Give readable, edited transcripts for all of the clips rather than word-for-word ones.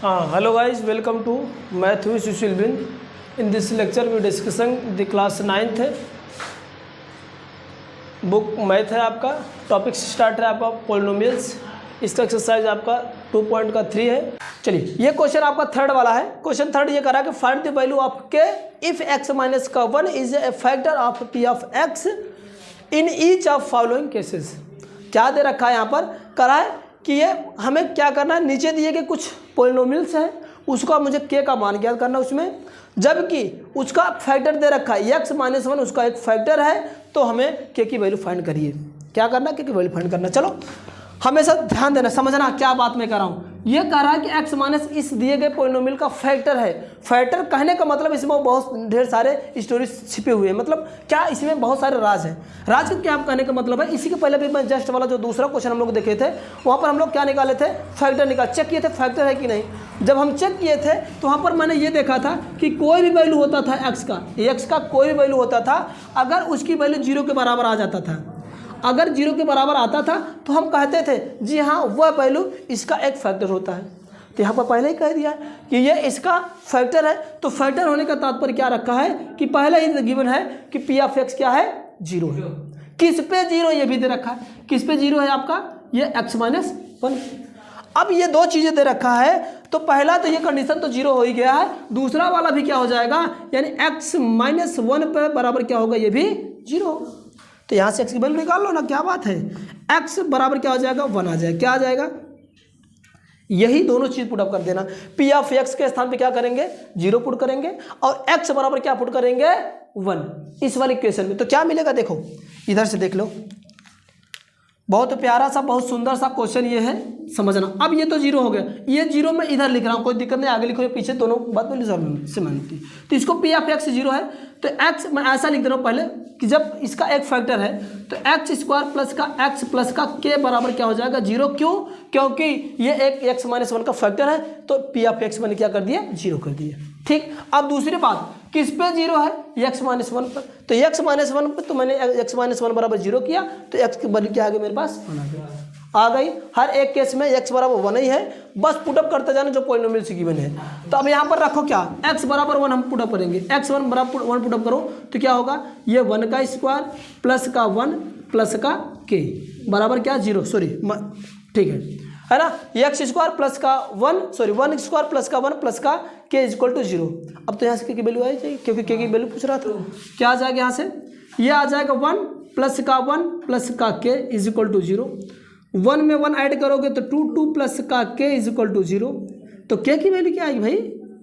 Hello guys, welcome to Math with Sushil Bin. In this lecture we discussing the class 9th book math है आपका। Topic start है आपका polynomials. इसका exercise आपका 2.3 है। चलिए ये क्वेश्चन आपका थर्ड वाला है। क्वेश्चन थर्ड ये करा कि फाइंड द वैल्यू ऑफ के इफ x माइनस का 1 is a factor of p of x in each of following cases. क्या दे रखा है यहाँ पर, करा है कि ये हमें क्या करना है, नीचे दिए गए कुछ पोलिनोमियल्स हैं उसका मुझे के का मान ज्ञात करना है उसमें, जबकि उसका फैक्टर दे रखा है x माइनस 1 उसका एक फैक्टर है, तो हमें के की वैल्यू फाइंड करिए। क्या करना है, के की वैल्यू फाइंड करना। चलो हमेशा ध्यान देना, समझना क्या बात मैं कर रहा हूँ। ये कह रहा है कि x माइनस इस दिए गए पोलिनोमियल का फैक्टर है। फैक्टर कहने का मतलब इसमें बहुत ढेर सारे स्टोरीज छिपे हुए हैं, मतलब क्या इसमें बहुत सारे राज हैं। राज का क्या कहने का मतलब है, इसी के पहले भी मैं जस्ट वाला जो दूसरा क्वेश्चन हम लोग देखे थे वहाँ पर हम लोग क्या निकाले थे, फैक्टर निकाल चेक किए थे फैक्टर है कि नहीं। जब हम चेक किए थे तो वहाँ पर मैंने ये देखा था कि कोई भी वैल्यू होता था एक्स का कोई भी वैल्यू होता था, अगर उसकी वैल्यू 0 के बराबर आ जाता था, अगर 0 के बराबर आता था तो हम कहते थे जी हाँ वह वैल्यू इसका एक फैक्टर होता है। तो यहाँ पर पहले ही कह दिया है कि ये इसका फैक्टर है। तो फैक्टर होने का तात्पर्य क्या रखा है कि पहले ही गिवन है कि पी ऑफ एक्स क्या है, 0 है। किस पे 0 ये भी दे रखा है, किस पे 0 है आपका, ये x माइनस 1। अब ये दो चीज़ें दे रखा है, तो पहला तो ये कंडीशन तो 0 हो ही गया है, दूसरा वाला भी क्या हो जाएगा, यानी x माइनस 1 पे बराबर क्या होगा, ये भी 0 होगा। तो यहाँ से x की वैल्यू निकाल लो ना, क्या बात है, x बराबर क्या हो जाएगा, 1 आ जाएगा। क्या आ जाएगा, यही दोनों चीज़ पुटअप कर देना। p ऑफ x के स्थान पे क्या करेंगे, 0 पुट करेंगे और x बराबर क्या पुट करेंगे, 1 इस वाले इक्वेशन में। तो क्या मिलेगा, देखो इधर से देख लो, बहुत प्यारा सा बहुत सुंदर सा क्वेश्चन ये है, समझना। अब ये तो 0 हो गया, ये 0 मैं इधर लिख रहा हूँ, कोई दिक्कत नहीं, आगे लिखो पीछे दोनों बात में से मानती। तो इसको पी ऑफ एक्स 0 है, तो एक्स मैं ऐसा लिख दे रहा हूँ पहले कि जब इसका एक फैक्टर है तो एक्स स्क्वायर प्लस का एक्स प्लस का के बराबर क्या हो जाएगा, 0। क्यों, क्योंकि ये एक एक्स माइनस 1 का फैक्टर है, तो पी ऑफ एक्स मैंने क्या कर दिया, 0 कर दिया। ठीक, अब दूसरी बात किस पे 0 है, एक्स माइनस 1 पर। तो एक्स माइनस 1 पर तो मैंने एक्स माइनस 1 बराबर 0 किया, तो एक्स की वैल्यू क्या आ गई मेरे पास, 1 आ गई। हर एक केस में x बराबर 1 ही है, बस पुटअप करते जाना जो पोलिनोमियल से गिवन है। तो अब यहाँ पर रखो क्या, x बराबर 1 हम पुटअप करेंगे, x 1 बराबर 1 पुटअप करो तो क्या होगा, ये 1 का स्क्वायर प्लस का 1 प्लस का k बराबर क्या, 0, सॉरी ठीक है ना, एक्स स्क्वायर प्लस का 1 सॉरी 1 स्क्वायर प्लस का 1 प्लस का k इक्वल टू 0। अब तो यहाँ से k की वैल्यू आ जाएगी, क्योंकि k की वैल्यू पूछ रहा था। क्या आ जाएगा यहाँ से, ये आ जाएगा 1 प्लस का 1 प्लस का k इज इक्वल टू 0। 1 में 1 ऐड करोगे तो 2 प्लस का k इज इक्वल टू 0। तो k की वैल्यू क्या आएगी भाई,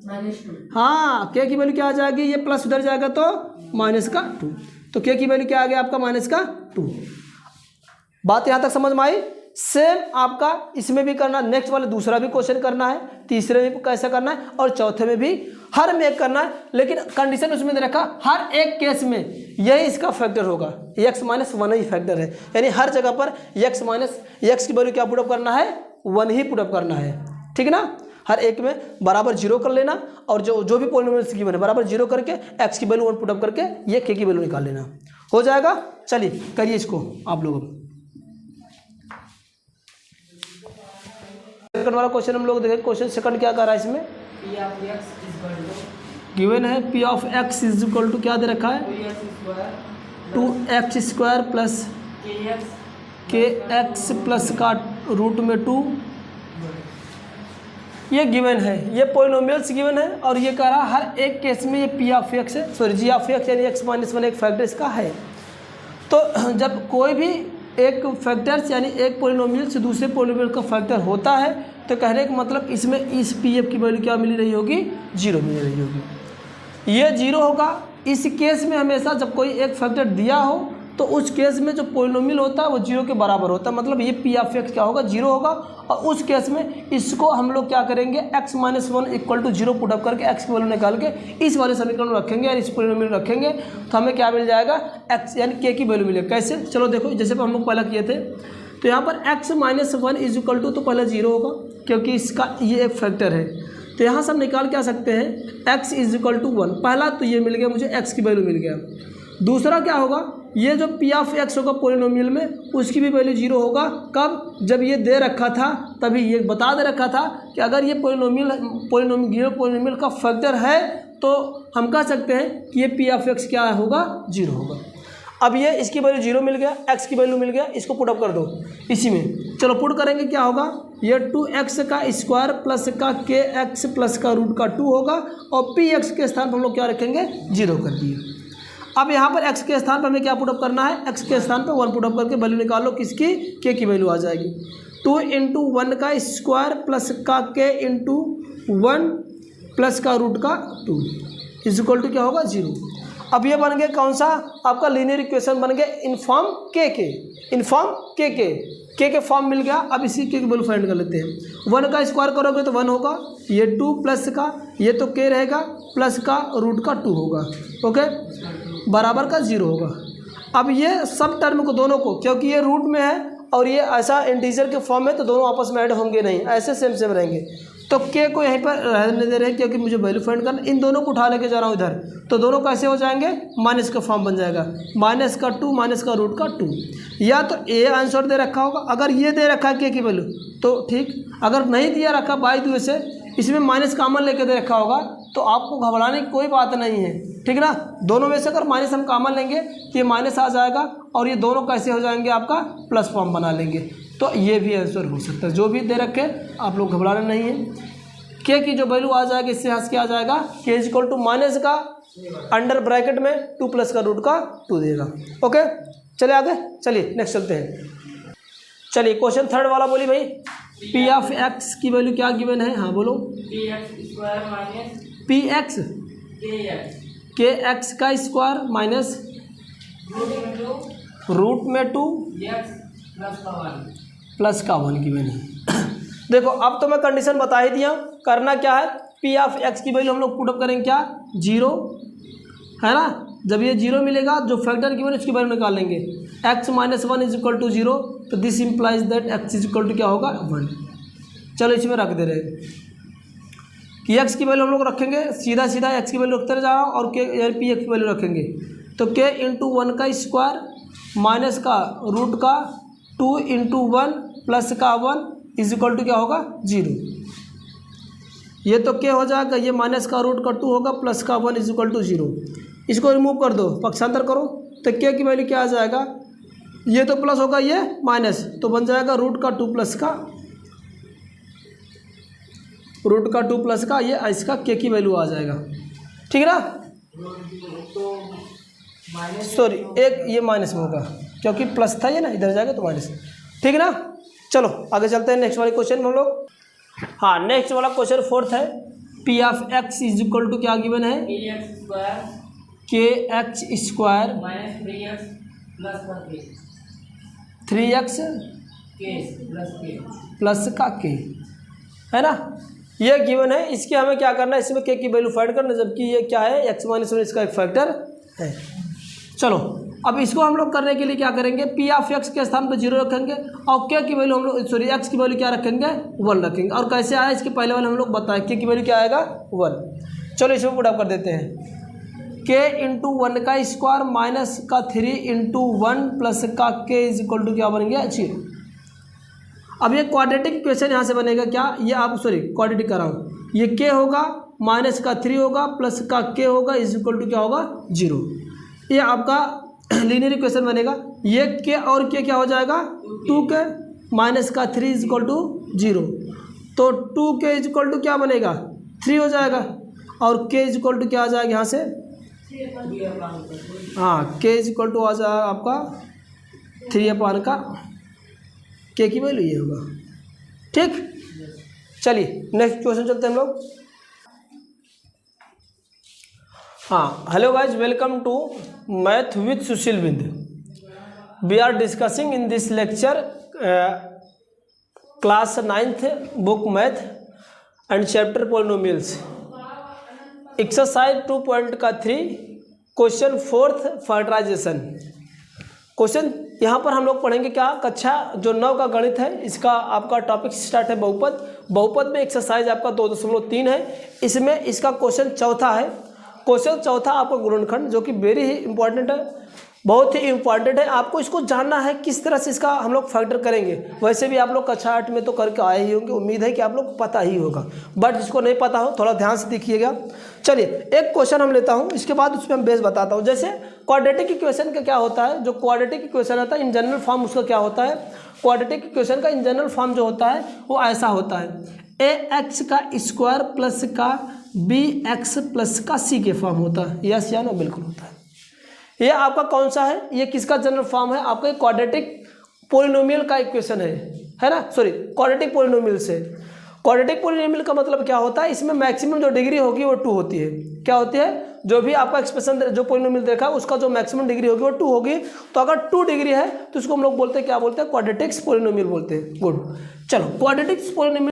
-2। हाँ, k की वैल्यू क्या आ जाएगी, ये प्लस उधर जाएगा तो माइनस का 2, तो k की वैल्यू क्या आ गया आपका, माइनस का 2। बात यहाँ तक समझ में आई। सेम आपका इसमें भी करना, नेक्स्ट वाले दूसरा भी क्वेश्चन करना है, तीसरे में कैसे करना है और चौथे में भी, हर में एक करना है। लेकिन कंडीशन उसमें दे रखा, हर एक केस में यही इसका फैक्टर होगा, x माइनस 1 ही फैक्टर है, यानी हर जगह पर x माइनस x की वैल्यू क्या पुटअप करना है, 1 ही पुटअप करना है। ठीक है ना, हर एक में बराबर 0 कर लेना, और जो भी पोलिनोमियल्स गिवन है बराबर 0 करके x की वैल्यू 1 पुटअप करके ये k की वैल्यू निकाल लेना, हो जाएगा। चलिए करिए इसको आप लोग। सेकंड वाला क्वेश्चन हम लोग देखें, क्वेश्चन सेकंड क्या कर रहा है इसमें, गिवन है P of X is equal to क्या दे रखा है, 2x square plus k x plus का रूट में 2, ये गिवन है, ये पोलिनोमियल्स गिवन है, और ये कह रहा है हर एक केस में ये पी ऑफ एक्स है, सॉरी जी ऑफ एक्स यानी x माइनस 1 एक फैक्टर इसका है। तो जब कोई भी एक फैक्टर्स यानी एक पोलिनोमियल से दूसरे पोलिनोमियल का फैक्टर होता है, तो कहने का मतलब इसमें इस पी एफ की वैल्यू क्या मिली रही होगी, 0 मिली रही होगी। ये 0 होगा इस केस में, हमेशा जब कोई एक फैक्टर दिया हो तो उस केस में जो पोलिनोमियल होता है वो 0 के बराबर होता है, मतलब ये पी ऑफ एक्स क्या होगा, 0 होगा। और उस केस में इसको हम लोग क्या करेंगे, x minus 1 equal to 0 put up करके x की वैल्यू निकाल के इस वाले समीकरण में रखेंगे और इस पोलिनोमियल रखेंगे, तो हमें क्या मिल जाएगा, x यानी k की वैल्यू मिलेगा। कैसे, चलो देखो, जैसे हम लोग पहला किए थे, तो यहाँ पर x minus 1 is equal to, तो पहले 0 होगा क्योंकि इसका ये एक फैक्टर है, तो यहाँ से हम निकाल के आ सकते हैं x इज इक्वल टू 1। पहला तो ये मिल गया मुझे, x की वैल्यू मिल गया। दूसरा क्या होगा, ये जो पी ऑफ एक्स होगा पोलिनोमियल में, उसकी भी वैल्यू 0 होगा। कब? जब ये दे रखा था तभी ये बता दे रखा था कि अगर ये पोलिनोमियल का फैक्टर है तो हम कह सकते हैं कि ये पी ऑफ एक्स क्या होगा? 0 होगा। अब ये इसकी वैल्यू 0 मिल गया, एक्स की वैल्यू मिल गया, इसको पुट अप कर दो इसी में। चलो पुट करेंगे, क्या होगा? ये 2x का स्क्वायर प्लस का kx प्लस का रूट का 2 होगा और px के स्थान पर हम लोग क्या रखेंगे? 0 कर दिए। अब यहाँ पर x के स्थान पर हमें क्या पुट अप करना है? x के स्थान पर 1 पुट अप करके वैल्यू निकालो, किसकी? k की वैल्यू आ जाएगी। 2 × 1 का स्क्वायर प्लस का k × 1 प्लस का रूट का 2 इज इक्वल टू क्या होगा? 0। अब ये बन गया कौन सा? आपका लीनियर इक्वेशन बन गया इनफॉर्म के के फॉर्म मिल गया। अब इसी के वैल्यू फाइंड कर लेते हैं। 1 का स्क्वायर करोगे तो 1 होगा, ये 2 प्लस का, ये तो k रहेगा, प्लस का रूट का 2 होगा, ओके, बराबर का 0 होगा। अब ये सब टर्म को दोनों को, क्योंकि ये रूट में है और ये ऐसा इंटीजर के फॉर्म में, तो दोनों आपस में ऐड होंगे नहीं, ऐसे सेम रहेंगे। तो k को यहीं पर रहने दे रहे हैं क्योंकि मुझे वैल्यू फाइंड करना। इन दोनों को उठा लेके जा रहा हूँ इधर, तो दोनों कैसे हो जाएंगे? माइनस का फॉर्म बन जाएगा, माइनस का 2 माइनस का रूट का 2। या तो ए आंसर दे रखा होगा, अगर ये दे रखा है k की वैल्यू तो ठीक, अगर नहीं दिया रखा बाई द वे से इसमें माइनस कॉमन लेके दे रखा होगा तो आपको घबराने की कोई बात नहीं है, ठीक ना। दोनों में से अगर माइनस हम कॉमन लेंगे तो ये माइनस आ जाएगा और ये दोनों कैसे हो जाएंगे? आपका प्लस फॉर्म बना लेंगे। तो ये भी आंसर हो सकता है, जो भी दे रखे आप लोग घबराना नहीं है। के की जो वैल्यू आ जाएगी इससे हंस के आ जाएगा, के इज इक्वल टू माइनस का अंडर ब्रैकेट में 2 प्लस का रूट का 2 देगा, ओके। चलिए आगे, चलिए नेक्स्ट चलते हैं। चलिए क्वेश्चन थर्ड वाला बोली भाई, पी ऑफ एक्स की वैल्यू क्या गिवन है? हाँ बोलो। पी एक्स के एक्स का स्क्वायर माइनस रूट में 2 प्लस का 1 गिवन है। देखो अब तो मैं कंडीशन बता ही दिया, करना क्या है? पी ऑफ एक्स की वैल्यू हम लोग पुट अप करेंगे क्या? 0 है ना। जब ये 0 मिलेगा, जो फैक्टर गिवन है उसकी वैल्यू निकाल लेंगे। x minus 1 is equal to 0, तो this implies that x is equal to क्या होगा? 1। चलो इसमें रख दे रहे कि x की वैल्यू हम लोग रखेंगे, सीधा x की वैल्यू रखते जा रहा हूँ और पी एक्स की वैल्यू रखेंगे। तो k × 1 का स्क्वायर माइनस का रूट का 2 × 1 प्लस का 1 इज इक्वल टू क्या होगा? 0। ये तो k हो जाएगा, ये माइनस का रूट का 2 होगा, प्लस का 1 इज इक्वल टू 0। इसको रिमूव कर दो, पक्षांतर करो, तो k की वैल्यू क्या आ जाएगा? ये तो प्लस होगा, ये माइनस, तो बन जाएगा रूट का 2 प्लस का ये इसका k की वैल्यू आ जाएगा, ठीक है ना। सॉरी, एक ये माइनस में होगा क्योंकि प्लस था ये ना, इधर जाएगा तो माइनस, ठीक है ना। चलो आगे चलते हैं नेक्स्ट वाले क्वेश्चन में हम लोग। हाँ, नेक्स्ट वाला क्वेश्चन फोर्थ है, P of X is equal to क्या गिवन है? K x square minus 3x plus का k है ना, ये गिवन है। इसके हमें क्या करना है? इसमें k की वैल्यू फाइंड करना, जबकि ये क्या है? x माइनस 1 इसका एक फैक्टर है। चलो अब इसको हम लोग करने के लिए क्या करेंगे? पी ऑफ एक्स के स्थान पर 0 रखेंगे और k की वैल्यू हम लोग, सॉरी, x की वैल्यू क्या रखेंगे? 1 रखेंगे। और कैसे आया इसके पहले वाले हम लोग बताएं, k की वैल्यू क्या आएगा? 1। चलो इसमें पुट अप कर देते हैं, k × 1 का स्क्वायर माइनस का 3 × 1 प्लस का k इज इक्वल टू क्या बन गया? 0। अब ये क्वाड्रेटिक इक्वेशन यहाँ से बनेगा क्या? ये आप सॉरी क्वाड्रेटिक कर रहा हूँ, ये k होगा माइनस का 3 होगा प्लस का k होगा इज इक्वल टू क्या होगा? 0। ये आपका लीनियर इक्वेशन बनेगा। ये k और k क्या हो जाएगा? 2k माइनस का 3 इज इक्वल टू 0, तो 2k इज इक्वल टू क्या बनेगा? 3 हो जाएगा और k इज इक्वल टू क्या आ जाएगा यहाँ से? हाँ, k इज इक्वल टू आ जाएगा आपका 3 का k की वैल्यू ये होगा, ठीक। चलिए नेक्स्ट क्वेश्चन चलते हैं हम लोग। हाँ, hello guys, welcome to math with Sushil Bind. We are discussing in this lecture class 9th book math and chapter polynomials, exercise 2.3 question 4th factorisation. Question यहाँ पर हम लोग पढ़ेंगे क्या? कक्षा जो 9 का गणित है, इसका आपका टॉपिक स्टार्ट है बहुपद। बहुपद में एक्सरसाइज आपका 2.3 है, इसमें इसका क्वेश्चन चौथा है। क्वेश्चन चौथा आपका गुणनखंड, जो कि वेरी ही इंपॉर्टेंट है। बहुत ही इंपॉर्टेंट है, आपको इसको जानना है किस तरह से इसका हम लोग फैक्टर करेंगे। वैसे भी आप लोग कक्षा 8 में तो करके आए ही होंगे, उम्मीद है कि आप लोग को पता ही होगा, बट जिसको नहीं पता हो थोड़ा ध्यान से देखिएगा। चलिए एक क्वेश्चन हम लेता हूँ, इसके बाद उसमें हम बेस बताता हूँ। जैसे क्वाड्रेटिक इक्वेशन का क्या होता है, जो क्वाड्रेटिक इक्वेशन होता है इन जनरल फॉर्म उसका क्या होता है, क्वाड्रेटिक इक्वेशन का इन जनरल फॉर्म जो होता है वो ऐसा होता है, ax का स्क्वायर प्लस का bx प्लस का c के फॉर्म होता है। यस या नो, बिल्कुल होता है। ये आपका कौन सा है, ये किसका जनरल फॉर्म है, आपका क्वाड्रेटिक पोलिनोमियल का इक्वेशन है ना, सॉरी क्वाड्रेटिक पोलिनोमियल से। क्वाड्रेटिक पोलिनोमियल का मतलब क्या होता है, इसमें मैक्सिमम जो डिग्री होगी वो 2 होती है। क्या होती है, जो भी आपका एक्सप्रेशन जो पोलिनोमियल देखा उसका जो मैक्सिमम डिग्री होगी वो 2 होगी। तो अगर 2 डिग्री है तो इसको हम लोग बोलते हैं, क्या बोलते हैं, क्वाड्रेटिक्स पोलिनोमियल बोलते हैं। गुड, चलो क्वाड्रेटिक्स पोलिनोमियल